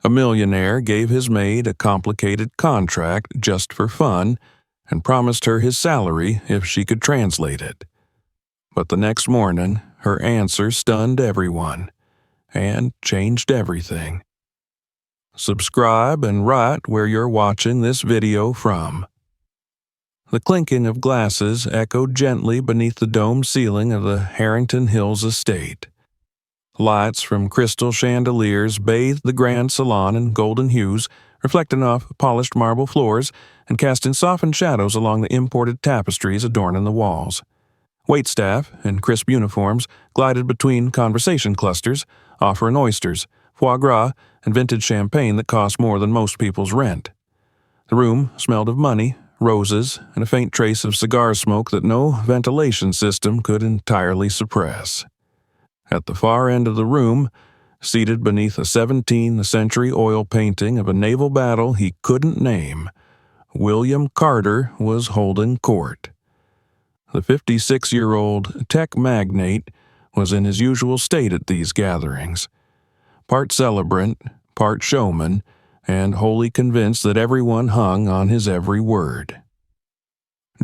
A millionaire gave his maid a complicated contract just for fun and promised her his salary if she could translate it. But the next morning, her answer stunned everyone and changed everything. Subscribe and write where you're watching this video from. The clinking of glasses echoed gently beneath the domed ceiling of the Harrington Hills estate. Lights from crystal chandeliers bathed the grand salon in golden hues, reflecting off polished marble floors and casting softened shadows along the imported tapestries adorning the walls. Waitstaff, in crisp uniforms, glided between conversation clusters, offering oysters, foie gras, and vintage champagne that cost more than most people's rent. The room smelled of money, roses, and a faint trace of cigar smoke that no ventilation system could entirely suppress. At the far end of the room, seated beneath a 17th century oil painting of a naval battle he couldn't name, William Carter was holding court. The 56-year-old tech magnate was in his usual state at these gatherings, part celebrant, part showman, and wholly convinced that everyone hung on his every word.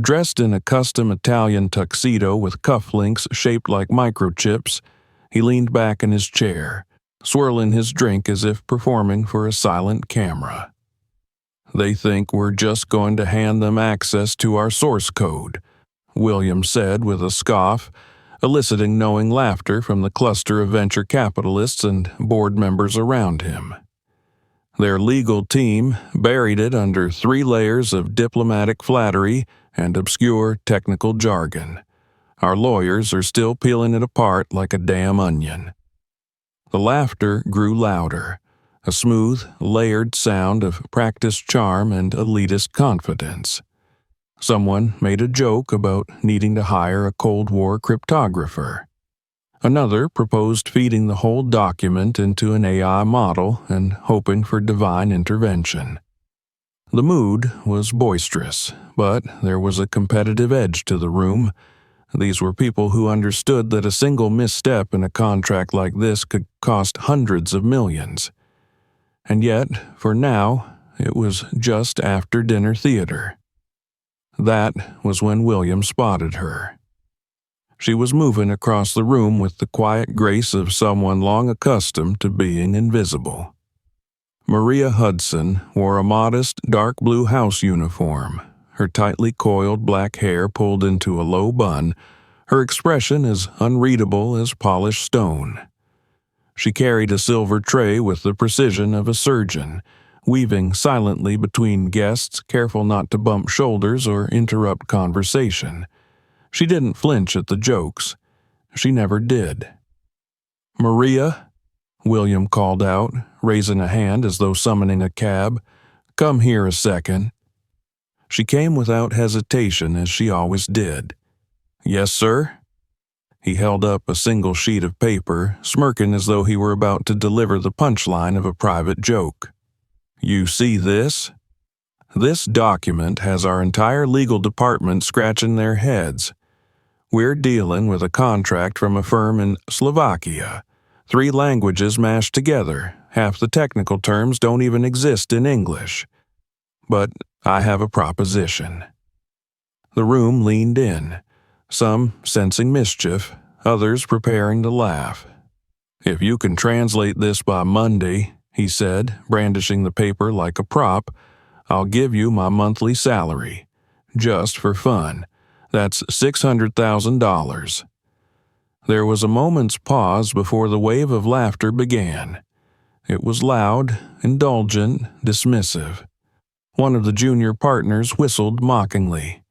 Dressed in a custom Italian tuxedo with cufflinks shaped like microchips, he leaned back in his chair, swirling his drink as if performing for a silent camera. "They think we're just going to hand them access to our source code," William said with a scoff, eliciting knowing laughter from the cluster of venture capitalists and board members around him. Their legal team buried it under 3 layers of diplomatic flattery and obscure technical jargon. Our lawyers are still peeling it apart like a damn onion. The laughter grew louder, a smooth, layered sound of practiced charm and elitist confidence. Someone made a joke about needing to hire a Cold War cryptographer. Another proposed feeding the whole document into an AI model and hoping for divine intervention. The mood was boisterous, but there was a competitive edge to the room. These were people who understood that a single misstep in a contract like this could cost hundreds of millions. And yet, for now, it was just after dinner theater. That was when William spotted her. She was moving across the room with the quiet grace of someone long accustomed to being invisible. Maria Hudson wore a modest dark blue house uniform, her tightly coiled black hair pulled into a low bun, her expression as unreadable as polished stone. She carried a silver tray with the precision of a surgeon, weaving silently between guests, careful not to bump shoulders or interrupt conversation. She didn't flinch at the jokes. She never did. "Maria," William called out, raising a hand as though summoning a cab. "Come here a second." She came without hesitation, as she always did. "Yes, sir?" He held up a single sheet of paper, smirking as though he were about to deliver the punchline of a private joke. "You see this? This document has our entire legal department scratching their heads. We're dealing with a contract from a firm in Slovakia. 3 languages mashed together. Half the technical terms don't even exist in English. But I have a proposition." The room leaned in, some sensing mischief, others preparing to laugh. "If you can translate this by Monday," he said, brandishing the paper like a prop, "I'll give you my monthly salary. Just for fun. That's $600,000. There was a moment's pause before the wave of laughter began. It was loud, indulgent, dismissive. One of the junior partners whistled mockingly.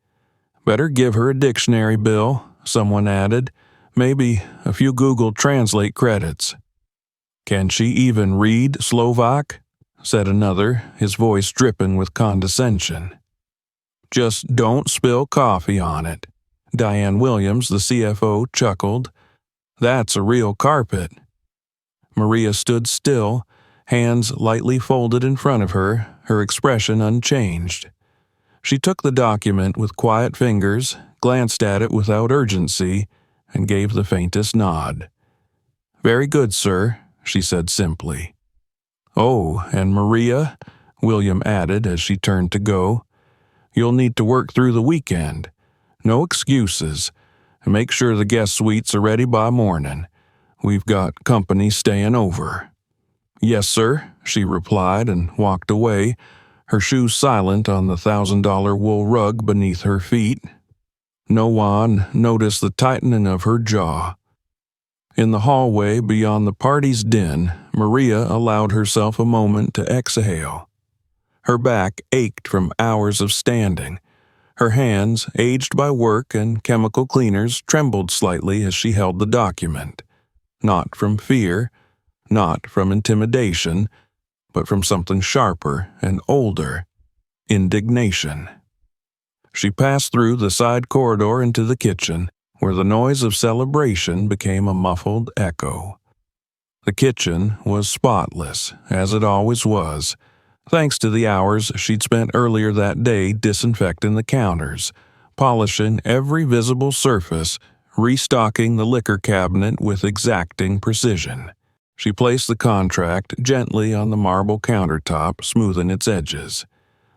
"Better give her a dictionary, Bill," someone added. "Maybe a few Google Translate credits." "Can she even read Slovak?" said another, his voice dripping with condescension. "Just don't spill coffee on it." Diane Williams, the CFO, chuckled. "That's a real carpet." Maria stood still, hands lightly folded in front of her, her expression unchanged. She took the document with quiet fingers, glanced at it without urgency, and gave the faintest nod. "Very good, sir," she said simply. "Oh, and Maria," William added as she turned to go, "you'll need to work through the weekend. No excuses. And make sure the guest suites are ready by morning. We've got company staying over." "Yes, sir," she replied and walked away, her shoes silent on the $1,000 wool rug beneath her feet. No one noticed the tightening of her jaw. In the hallway beyond the party's din, Maria allowed herself a moment to exhale. Her back ached from hours of standing. Her hands, aged by work and chemical cleaners, trembled slightly as she held the document. Not from fear, not from intimidation, but from something sharper and older: indignation. She passed through the side corridor into the kitchen, where the noise of celebration became a muffled echo. The kitchen was spotless, as it always was, thanks to the hours she'd spent earlier that day disinfecting the counters, polishing every visible surface, restocking the liquor cabinet with exacting precision. She placed the contract gently on the marble countertop, smoothing its edges.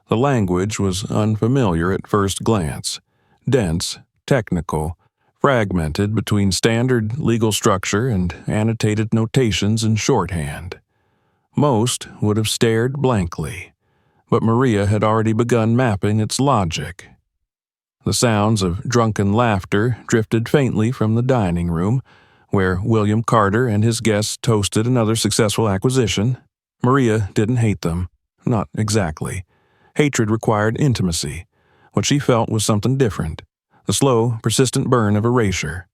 The language was unfamiliar at first glance, dense, technical, fragmented between standard legal structure and annotated notations in shorthand. Most would have stared blankly, but Maria had already begun mapping its logic. The sounds of drunken laughter drifted faintly from the dining room, where William Carter and his guests toasted another successful acquisition. Maria didn't hate them. Not exactly. Hatred required intimacy. What she felt was something different, the slow, persistent burn of erasure.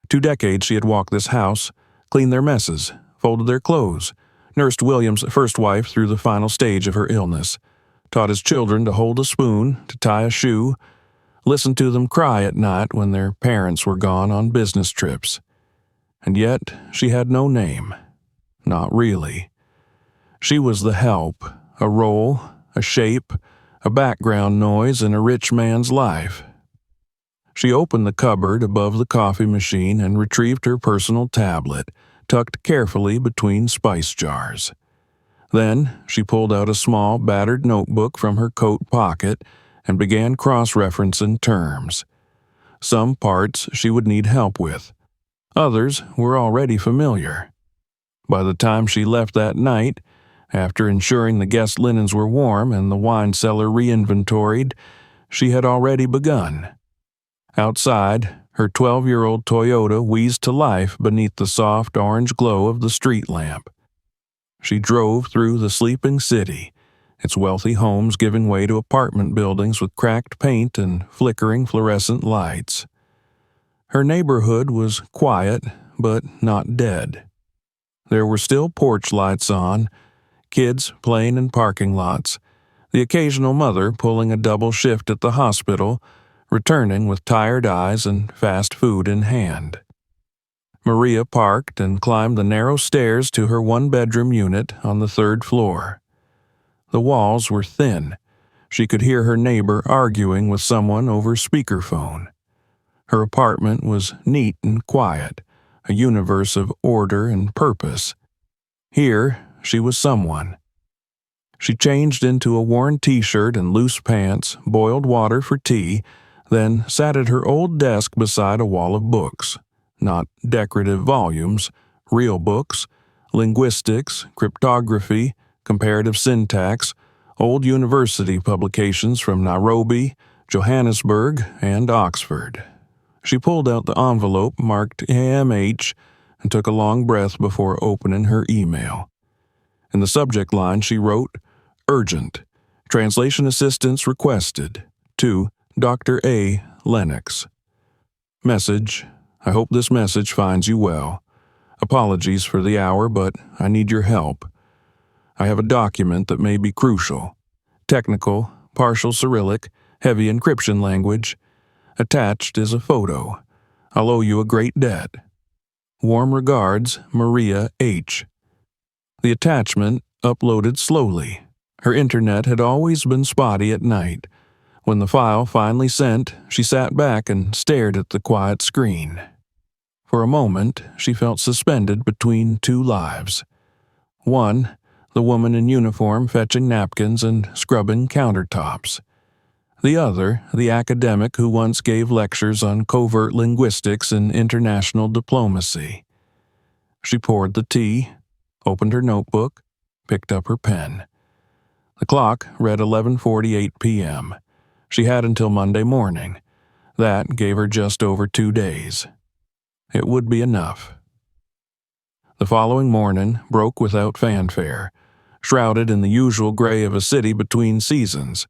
2 decades she had walked this house, cleaned their messes, folded their clothes, nursed William's first wife through the final stage of her illness, taught his children to hold a spoon, to tie a shoe, listened to them cry at night when their parents were gone on business trips. And yet she had no name. Not really. She was the help, a role, a shape, a background noise in a rich man's life. She opened the cupboard above the coffee machine and retrieved her personal tablet, tucked carefully between spice jars. Then she pulled out a small, battered notebook from her coat pocket and began cross-referencing terms. Some parts she would need help with. Others were already familiar. By the time she left that night, after ensuring the guest linens were warm and the wine cellar re-inventoried, she had already begun. Outside, her 12-year-old Toyota wheezed to life beneath the soft orange glow of the street lamp. She drove through the sleeping city, its wealthy homes giving way to apartment buildings with cracked paint and flickering fluorescent lights. Her neighborhood was quiet, but not dead. There were still porch lights on, kids playing in parking lots, the occasional mother pulling a double shift at the hospital, returning with tired eyes and fast food in hand. Maria parked and climbed the narrow stairs to her 1-bedroom unit on the 3rd floor. The walls were thin. She could hear her neighbor arguing with someone over speakerphone. Her apartment was neat and quiet, a universe of order and purpose. Here, she was someone. She changed into a worn t-shirt and loose pants, boiled water for tea, then sat at her old desk beside a wall of books. Not decorative volumes, real books, linguistics, cryptography, comparative syntax, old university publications from Nairobi, Johannesburg, and Oxford. She pulled out the envelope marked AMH and took a long breath before opening her email. In the subject line she wrote, "Urgent. Translation assistance requested. To Dr. A. Lennox. Message. I hope this message finds you well. Apologies for the hour, but I need your help. I have a document that may be crucial. Technical, partial Cyrillic, heavy encryption language. Attached is a photo. I'll owe you a great debt. Warm regards, Maria H." The attachment uploaded slowly. Her internet had always been spotty at night. When the file finally sent, she sat back and stared at the quiet screen. For a moment, she felt suspended between 2 lives. One, the woman in uniform fetching napkins and scrubbing countertops. The other, the academic who once gave lectures on covert linguistics and international diplomacy. She poured the tea, opened her notebook, picked up her pen. The clock read 11:48 p.m. She had until Monday morning. That gave her just over 2 days. It would be enough. The following morning broke without fanfare, shrouded in the usual gray of a city between seasons.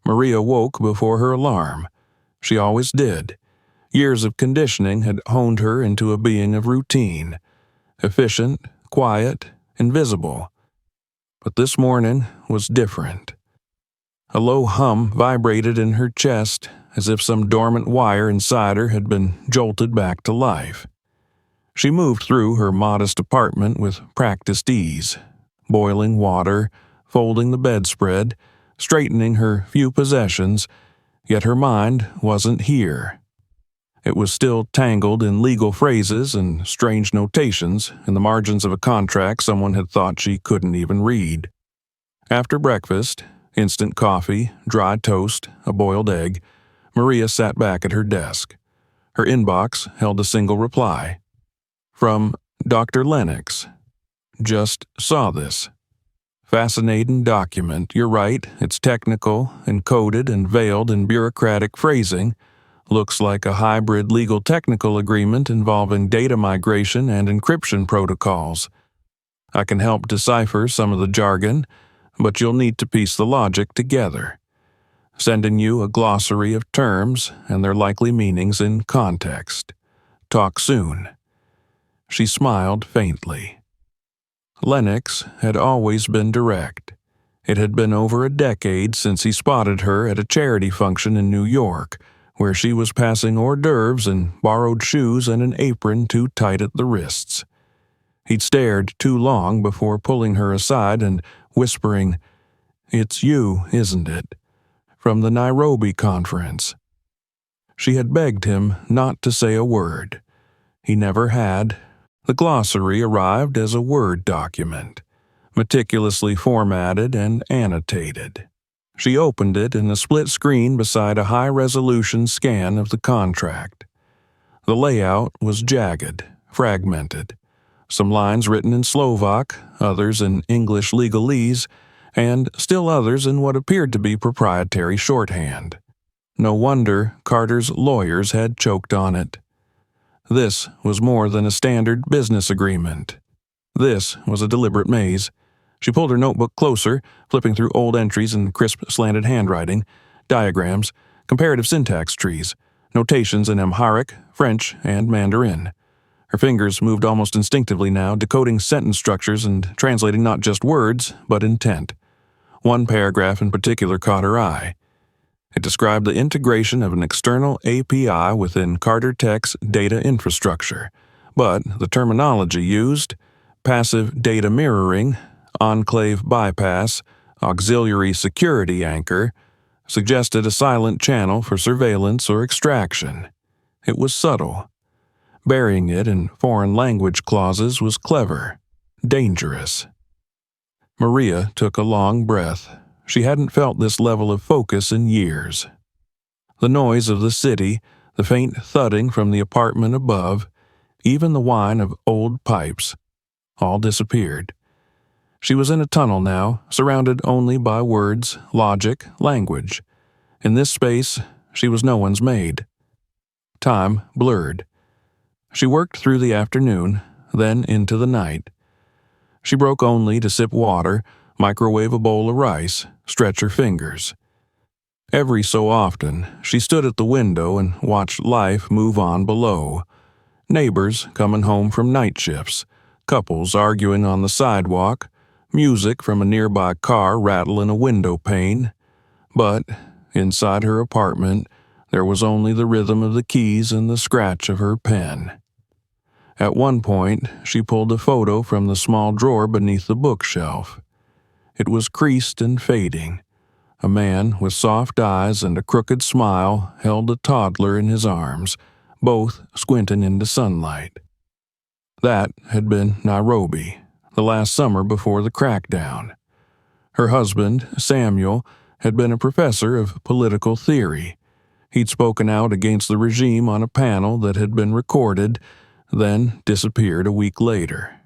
Maria woke before her alarm. She always did. Years of conditioning had honed her into a being of routine, efficient, quiet, invisible. But this morning was different. A low hum vibrated in her chest, as if some dormant wire inside her had been jolted back to life. She moved through her modest apartment with practiced ease, boiling water, folding the bedspread, straightening her few possessions, yet her mind wasn't here. It was still tangled in legal phrases and strange notations in the margins of a contract someone had thought she couldn't even read. After breakfast, instant coffee, dry toast, a boiled egg, Maria sat back at her desk. Her inbox held a single reply. From Dr. Lennox. Just saw this. Fascinating document. You're right, it's technical, encoded and veiled in bureaucratic phrasing. Looks like a hybrid legal technical agreement involving data migration and encryption protocols. I can help decipher some of the jargon, but you'll need to piece the logic together. Sending you a glossary of terms and their likely meanings in context. Talk soon. She smiled faintly. Lennox had always been direct. It had been over a decade since he spotted her at a charity function in New York, where she was passing hors d'oeuvres in borrowed shoes and an apron too tight at the wrists. He'd stared too long before pulling her aside and whispering, "It's you, isn't it? From the Nairobi conference." She had begged him not to say a word. He never had. The glossary arrived as a Word document, meticulously formatted and annotated. She opened it in a split screen beside a high-resolution scan of the contract. The layout was jagged, fragmented. Some lines written in Slovak, others in English legalese, and still others in what appeared to be proprietary shorthand. No wonder Carter's lawyers had choked on it. This was more than a standard business agreement. This was a deliberate maze. She pulled her notebook closer, flipping through old entries in crisp, slanted handwriting, diagrams, comparative syntax trees, notations in Amharic, French, and Mandarin. Her fingers moved almost instinctively now, decoding sentence structures and translating not just words, but intent. One paragraph in particular caught her eye. It described the integration of an external API within Carter Tech's data infrastructure, but the terminology used, passive data mirroring, enclave bypass, auxiliary security anchor, suggested a silent channel for surveillance or extraction. It was subtle. Burying it in foreign language clauses was clever, dangerous. Maria took a long breath. She hadn't felt this level of focus in years. The noise of the city, the faint thudding from the apartment above, even the whine of old pipes, all disappeared. She was in a tunnel now, surrounded only by words, logic, language. In this space, she was no one's maid. Time blurred. She worked through the afternoon, then into the night. She broke only to sip water, microwave a bowl of rice, stretch her fingers. Every so often, she stood at the window and watched life move on below. Neighbors coming home from night shifts, couples arguing on the sidewalk, music from a nearby car rattling a window pane. But inside her apartment, there was only the rhythm of the keys and the scratch of her pen. At one point, she pulled a photo from the small drawer beneath the bookshelf. It was creased and fading. A man with soft eyes and a crooked smile held a toddler in his arms, both squinting into sunlight. That had been Nairobi, the last summer before the crackdown. Her husband, Samuel, had been a professor of political theory. He'd spoken out against the regime on a panel that had been recorded, then disappeared a week later.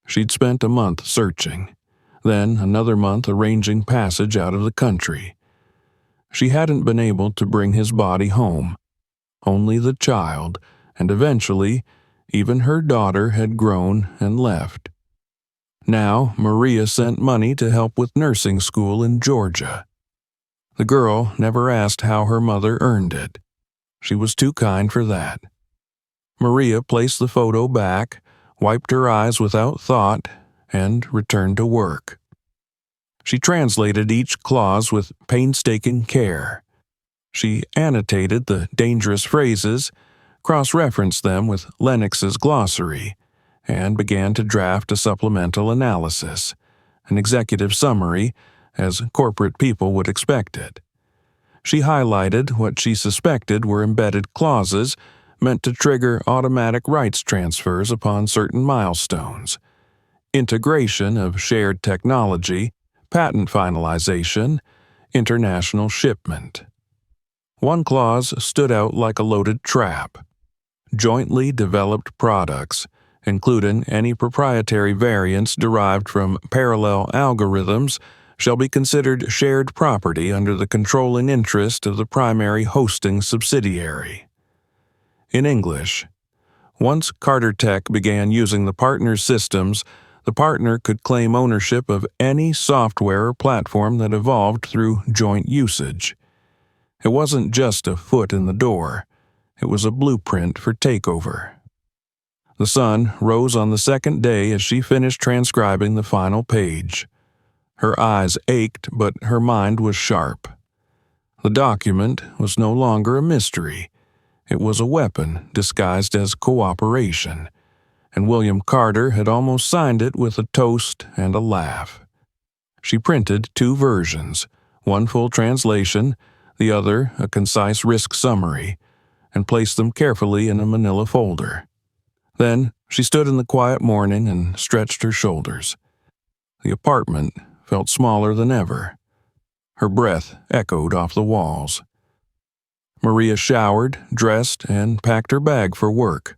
She'd spent a month searching, then another month arranging passage out of the country. She hadn't been able to bring his body home. Only the child, and eventually, even her daughter had grown and left. Now, Maria sent money to help with nursing school in Georgia. The girl never asked how her mother earned it. She was too kind for that. Maria placed the photo back, wiped her eyes without thought, and returned to work. She translated each clause with painstaking care. She annotated the dangerous phrases, cross-referenced them with Lennox's glossary, and began to draft a supplemental analysis, an executive summary, as corporate people would expect it. She highlighted what she suspected were embedded clauses meant to trigger automatic rights transfers upon certain milestones: integration of shared technology, patent finalization, international shipment. One clause stood out like a loaded trap: jointly developed products, including any proprietary variants derived from parallel algorithms, shall be considered shared property under the controlling interest of the primary hosting subsidiary. In English, once Carter Tech began using the partner's systems, the partner could claim ownership of any software or platform that evolved through joint usage. It wasn't just a foot in the door. It was a blueprint for takeover. The sun rose on the second day as she finished transcribing the final page. Her eyes ached, but her mind was sharp. The document was no longer a mystery. It was a weapon disguised as cooperation, and William Carter had almost signed it with a toast and a laugh. She printed 2 versions, one full translation, the other a concise risk summary, and placed them carefully in a manila folder. Then she stood in the quiet morning and stretched her shoulders. The apartment felt smaller than ever. Her breath echoed off the walls. Maria showered, dressed, and packed her bag for work.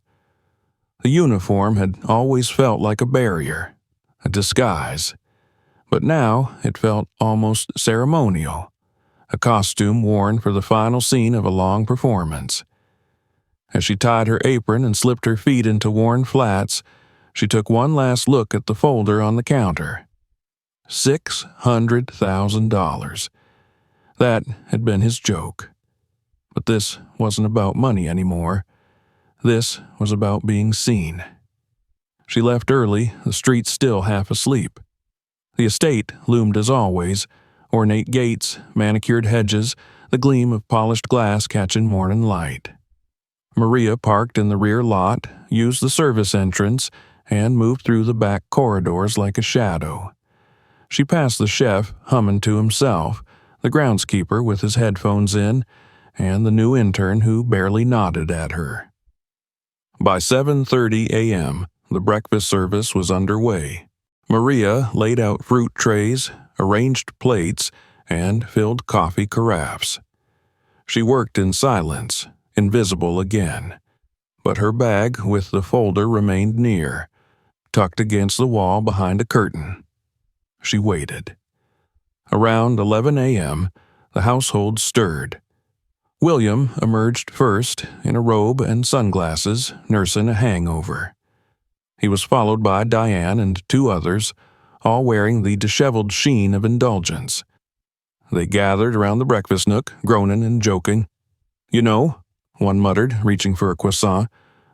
The uniform had always felt like a barrier, a disguise, but now it felt almost ceremonial, a costume worn for the final scene of a long performance. As she tied her apron and slipped her feet into worn flats, she took one last look at the folder on the counter. $600,000. That had been his joke. But this wasn't about money anymore. This was about being seen. She left early, the streets still half asleep. The estate loomed as always, ornate gates, manicured hedges, the gleam of polished glass catching morning light. Maria parked in the rear lot, used the service entrance, and moved through the back corridors like a shadow. She passed the chef humming to himself, the groundskeeper with his headphones in, and the new intern who barely nodded at her. By 7:30 a.m., the breakfast service was underway. Maria laid out fruit trays, arranged plates, and filled coffee carafes. She worked in silence, invisible again, but her bag with the folder remained near, tucked against the wall behind a curtain. She waited. Around 11 a.m., the household stirred. William emerged first, in a robe and sunglasses, nursing a hangover. He was followed by Diane and 2 others, all wearing the disheveled sheen of indulgence. They gathered around the breakfast nook, groaning and joking. "You know," one muttered, reaching for a croissant,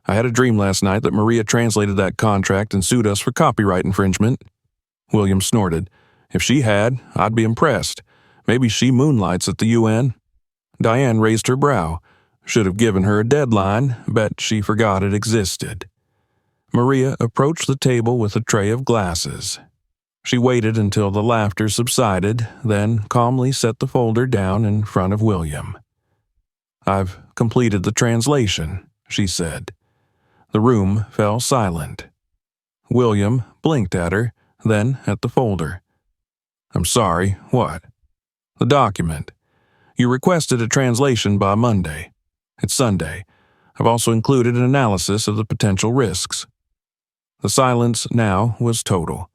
"I had a dream last night that Maria translated that contract and sued us for copyright infringement." William snorted. "If she had, I'd be impressed. Maybe she moonlights at the UN." Diane raised her brow. Should have given her a deadline. Bet she forgot it existed. Maria approached the table with a tray of glasses. She waited until the laughter subsided, then calmly set the folder down in front of William. "I've completed the translation," she said. The room fell silent. William blinked at her, then at the folder. "I'm sorry, what?" "The document. You requested a translation by Monday. It's Sunday. I've also included an analysis of the potential risks." The silence now was total.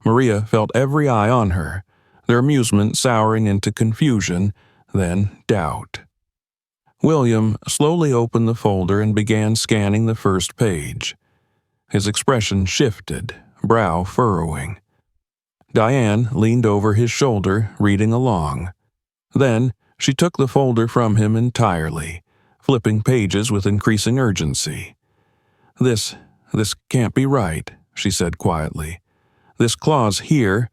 Maria felt every eye on her, their amusement souring into confusion, then doubt. William slowly opened the folder and began scanning the first page. His expression shifted, brow furrowing. Diane leaned over his shoulder, reading along. Then she took the folder from him entirely, flipping pages with increasing urgency. This can't be right," she said quietly. "This clause here,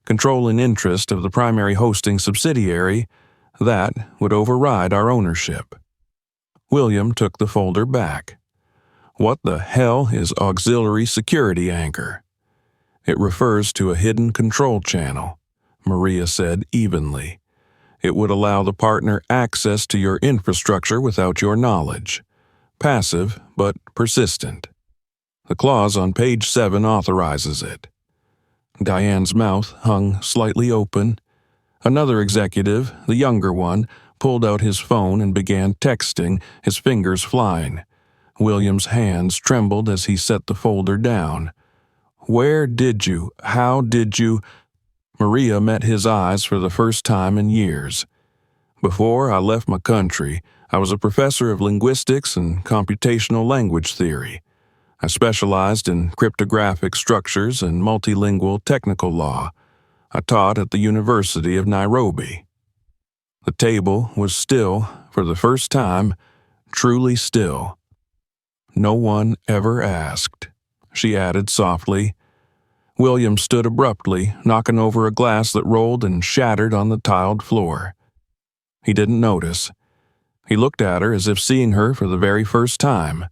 control and interest of the primary hosting subsidiary, that would override our ownership." William took the folder back. "What the hell is auxiliary security anchor?" "It refers to a hidden control channel," Maria said evenly. "It would allow the partner access to your infrastructure without your knowledge. Passive, but persistent. The clause on page 7 authorizes it." Diane's mouth hung slightly open. Another executive, the younger one, pulled out his phone and began texting, his fingers flying. William's hands trembled as he set the folder down. How did you? Maria met his eyes for the first time in years. "Before I left my country, I was a professor of linguistics and computational language theory. I specialized in cryptographic structures and multilingual technical law. I taught at the University of Nairobi." The table was still, for the first time, truly still. "No one ever asked," she added softly. William stood abruptly, knocking over a glass that rolled and shattered on the tiled floor. He didn't notice. He looked at her as if seeing her for the very first time.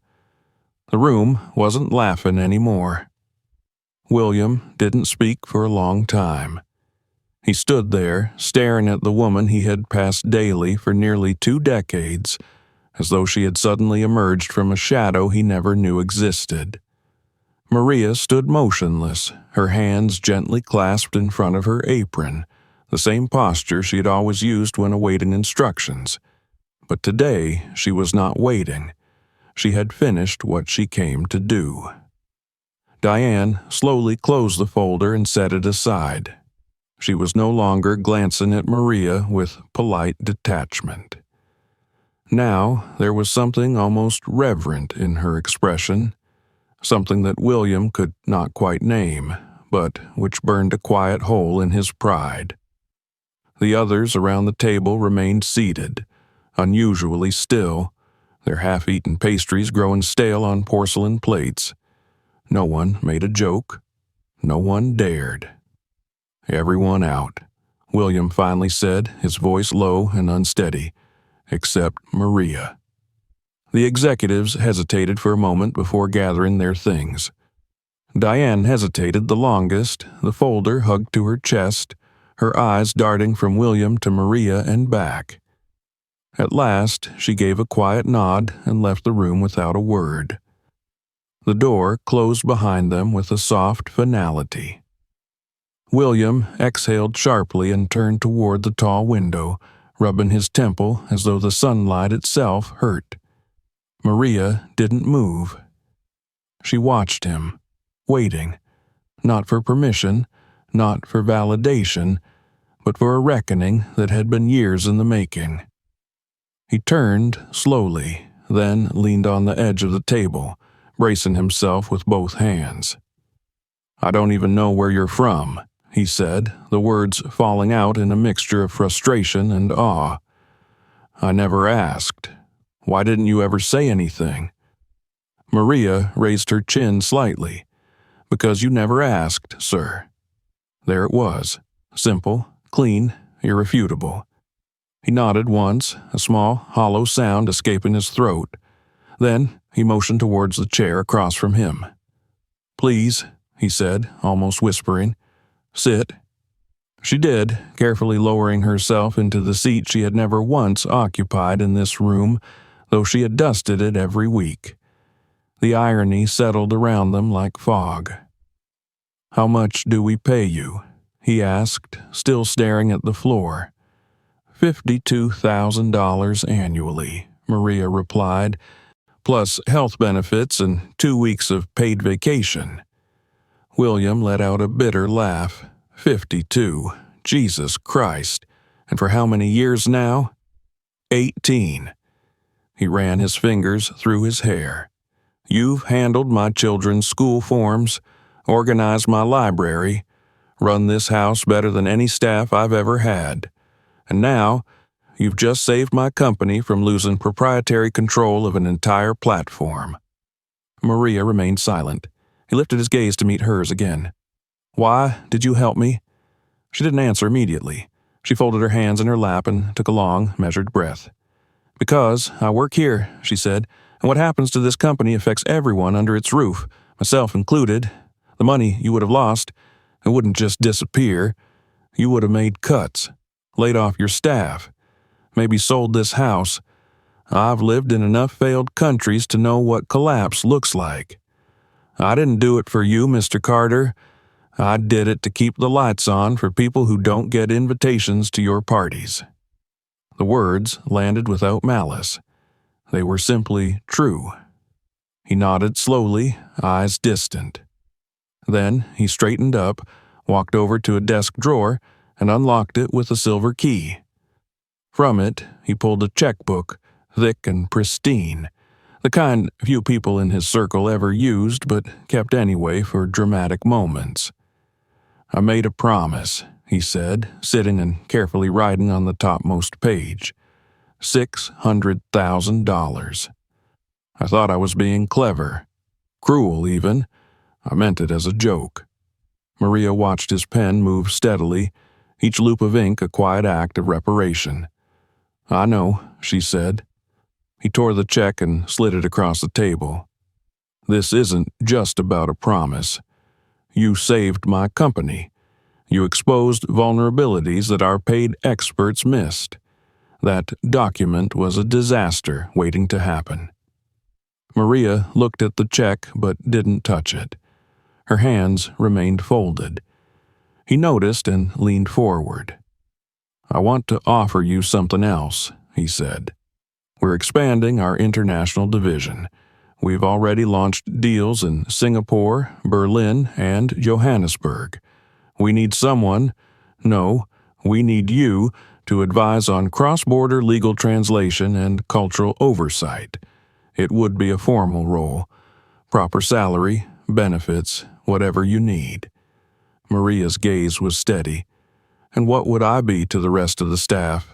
The room wasn't laughing anymore. William didn't speak for a long time. He stood there, staring at the woman he had passed daily for nearly 2 decades, as though she had suddenly emerged from a shadow he never knew existed. Maria stood motionless, her hands gently clasped in front of her apron, the same posture she had always used when awaiting instructions. But today she was not waiting. She had finished what she came to do. Diane slowly closed the folder and set it aside. She was no longer glancing at Maria with polite detachment. Now there was something almost reverent in her expression, something that William could not quite name, but which burned a quiet hole in his pride. The others around the table remained seated, unusually still, their half-eaten pastries growing stale on porcelain plates. No one made a joke. No one dared. "Everyone out," William finally said, his voice low and unsteady, "except Maria." The executives hesitated for a moment before gathering their things. Diane hesitated the longest, the folder hugged to her chest, her eyes darting from William to Maria and back. At last, she gave a quiet nod and left the room without a word. The door closed behind them with a soft finality. William exhaled sharply and turned toward the tall window, rubbing his temple as though the sunlight itself hurt. Maria didn't move. She watched him, waiting, not for permission, not for validation, but for a reckoning that had been years in the making. He turned slowly, then leaned on the edge of the table, bracing himself with both hands. "I don't even know where you're from," he said, the words falling out in a mixture of frustration and awe. "I never asked. Why didn't you ever say anything?" Maria raised her chin slightly. "Because you never asked, sir." There it was, simple, clean, irrefutable. He nodded once, a small, hollow sound escaping his throat. Then he motioned towards the chair across from him. "Please," he said, almost whispering. "Sit." She did, carefully lowering herself into the seat she had never once occupied in this room, though she had dusted it every week. The irony settled around them like fog. "How much do we pay you?" he asked, still staring at the floor. $52,000 annually, Maria replied, plus health benefits and 2 weeks of paid vacation. William let out a bitter laugh. 52. Jesus Christ. And for how many years now? 18. He ran his fingers through his hair. "You've handled my children's school forms, organized my library, run this house better than any staff I've ever had. And now, you've just saved my company from losing proprietary control of an entire platform." Maria remained silent. He lifted his gaze to meet hers again. "Why did you help me?" She didn't answer immediately. She folded her hands in her lap and took a long, measured breath. "Because I work here," she said, "and what happens to this company affects everyone under its roof, myself included. The money you would have lost, it wouldn't just disappear. You would have made cuts, laid off your staff, maybe sold this house. I've lived in enough failed countries to know what collapse looks like. I didn't do it for you, Mr. Carter. I did it to keep the lights on for people who don't get invitations to your parties." The words landed without malice. They were simply true. He nodded slowly, eyes distant. Then he straightened up, walked over to a desk drawer, and unlocked it with a silver key. From it, he pulled a checkbook, thick and pristine, the kind few people in his circle ever used but kept anyway for dramatic moments. "I made a promise," he said, sitting and carefully writing on the topmost page. $600,000. I thought I was being clever. Cruel, even. I meant it as a joke. Maria watched his pen move steadily, each loop of ink a quiet act of reparation. "I know," she said. He tore the check and slid it across the table. "This isn't just about a promise. You saved my company. You exposed vulnerabilities that our paid experts missed. That document was a disaster waiting to happen." Maria looked at the check but didn't touch it. Her hands remained folded. He noticed and leaned forward. "I want to offer you something else," he said. "We're expanding our international division. We've already launched deals in Singapore, Berlin, and Johannesburg. We need someone, no, we need you, to advise on cross-border legal translation and cultural oversight. It would be a formal role. Proper salary, benefits, whatever you need." Maria's gaze was steady. "And what would I be to the rest of the staff?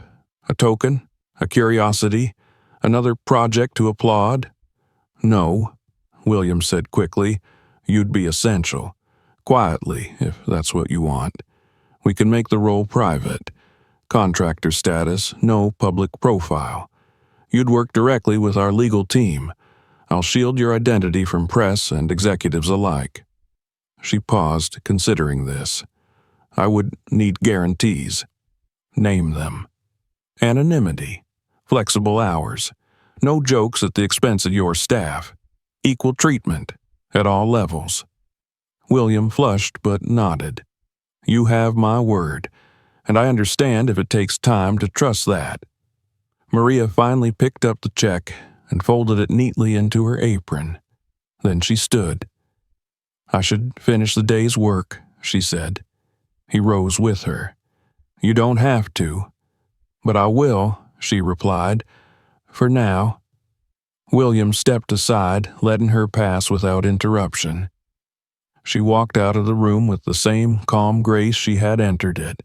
A token? A curiosity? Another project to applaud?" "No," William said quickly. "You'd be essential. Quietly, if that's what you want. We can make the role private. Contractor status, no public profile. You'd work directly with our legal team. I'll shield your identity from press and executives alike." She paused, considering this. "I would need guarantees." "Name them." "Anonymity. Flexible hours. No jokes at the expense of your staff. Equal treatment. At all levels." William flushed but nodded. "You have my word, and I understand if it takes time to trust that." Maria finally picked up the check and folded it neatly into her apron. Then she stood. "I should finish the day's work," she said. He rose with her. "You don't have to." "But I will," she replied. "For now." William stepped aside, letting her pass without interruption. She walked out of the room with the same calm grace she had entered it,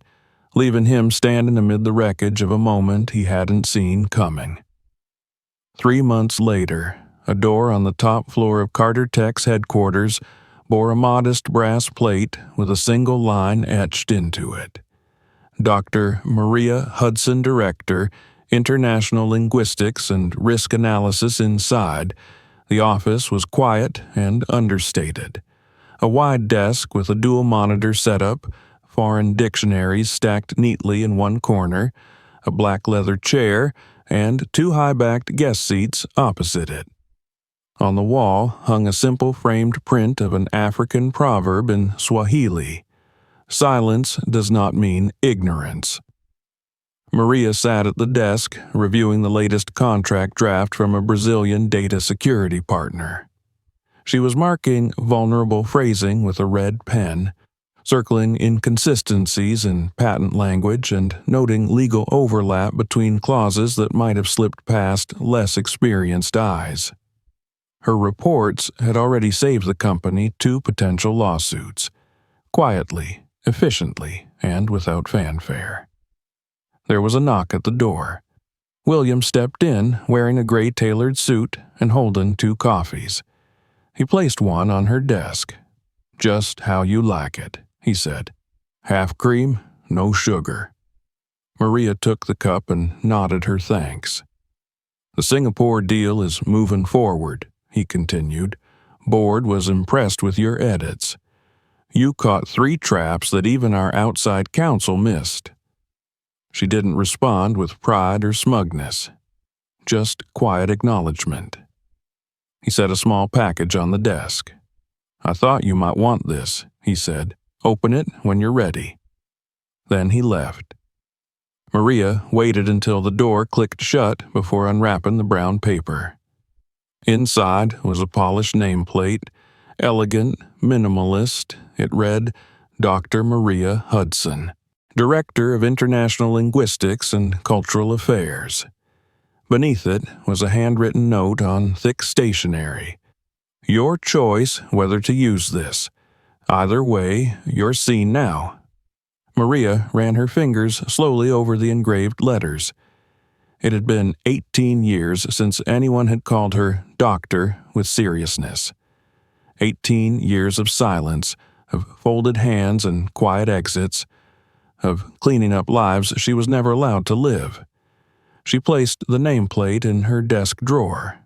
leaving him standing amid the wreckage of a moment he hadn't seen coming. 3 months later, a door on the top floor of Carter Tech's headquarters bore a modest brass plate with a single line etched into it. Dr. Maria Hudson, Director, International Linguistics and Risk Analysis inside. The office was quiet and understated. A wide desk with a dual monitor setup, foreign dictionaries stacked neatly in one corner, a black leather chair, and 2 high-backed guest seats opposite it. On the wall hung a simple framed print of an African proverb in Swahili. Silence does not mean ignorance. Maria sat at the desk, reviewing the latest contract draft from a Brazilian data security partner. She was marking vulnerable phrasing with a red pen, circling inconsistencies in patent language and noting legal overlap between clauses that might have slipped past less experienced eyes. Her reports had already saved the company 2 potential lawsuits, quietly, efficiently, and without fanfare. There was a knock at the door. William stepped in, wearing a gray tailored suit and holding 2 coffees. He placed one on her desk. "Just how you like it," he said. "Half cream, no sugar." Maria took the cup and nodded her thanks. "The Singapore deal is moving forward," he continued. "Board was impressed with your edits. You caught 3 traps that even our outside counsel missed." She didn't respond with pride or smugness, just quiet acknowledgement. He set a small package on the desk. "I thought you might want this," he said. "Open it when you're ready." Then he left. Maria waited until the door clicked shut before unwrapping the brown paper. Inside was a polished nameplate, elegant, minimalist. It read, "Dr. Maria Hudson, Director of International Linguistics and Cultural Affairs." Beneath it was a handwritten note on thick stationery. "Your choice whether to use this. Either way, you're seen now." Maria ran her fingers slowly over the engraved letters. It had been 18 years since anyone had called her doctor with seriousness. 18 years of silence, of folded hands and quiet exits, of cleaning up lives she was never allowed to live. She placed the nameplate in her desk drawer.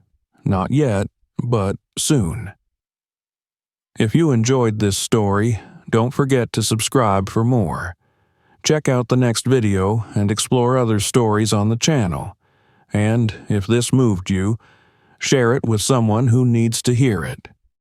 Not yet, but soon. If you enjoyed this story, don't forget to subscribe for more. Check out the next video and explore other stories on the channel. And if this moved you, share it with someone who needs to hear it.